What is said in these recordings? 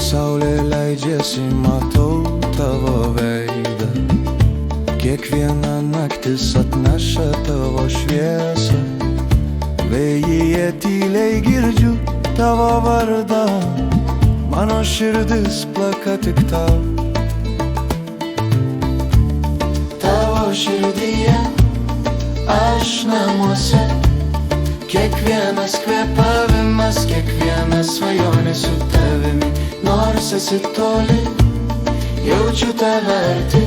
saulė leidžiasi, matau tavo veidą. Kiekviena naktis atneša tavo šviesą. Vėjyje tyliai girdžiu tavo vardą. Mano širdis plaka tik tau. Tavo širdyje aš namuose. Kiekvienas kvėpavimas, kiekviena svajonė su tavimi. Nors esi toli, jaučiu tave arti.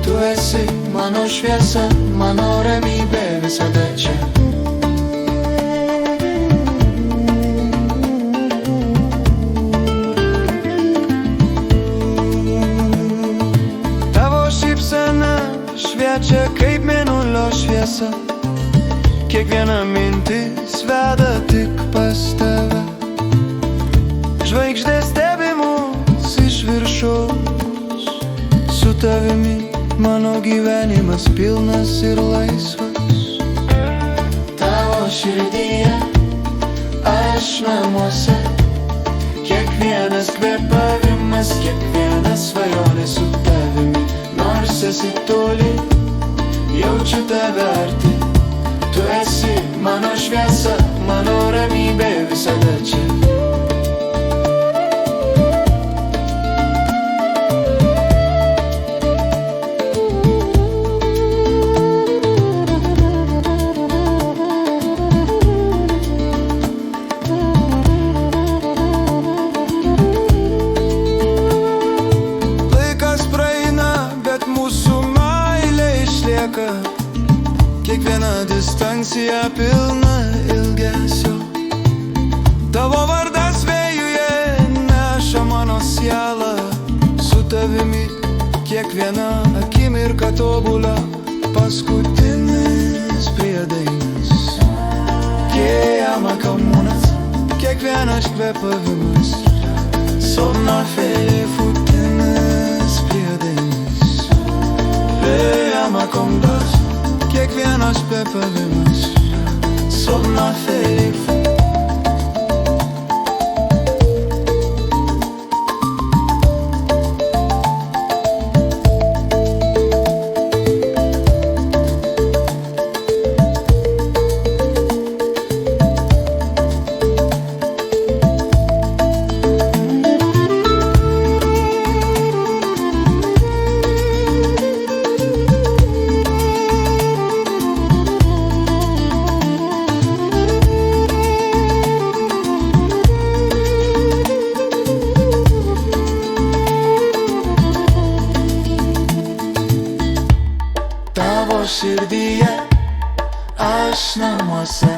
Tu esi mano šviesa, mano ramybė visada čia. Tavo šypsena šviečia kaip mėnulio šviesa. Kiekviena mintis veda tik pas tave. Žvaigždės stebi mus iš viršaus. Su tavimi mano gyvenimas pilnas ir laisvas. Tavo širdyje aš namuose. Kiekvienas kvėpavimas, kiekviena svajonė su tavimi. Nors esi toli, jaučiu tave arti. Tu esi mano šviesa, mano ramybė visada čia. Laikas praeina, bet mūsų meilė išlieka. Kiekviena distancija pilna ilgesio. Tavo vardas vėjuje neša mano sielą. Su tavimi kiekviena akimirka tobula. Paskutinis priedainis. Kiekviena kamunas, kiekvienas kvėpavimas. Somna futinis priedainis. Kiekviena kamunas, kiekvienas kvėpavimas. Somna feliz. Širdyje aš namuose.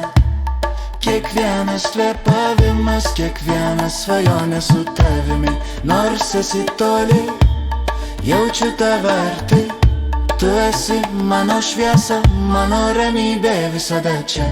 Kiekvienas kvėpavimas, kiekviena svajonė su tavimi. Nors esi toli, jaučiu tave arti. Tu esi mano šviesa, mano ramybė visada čia.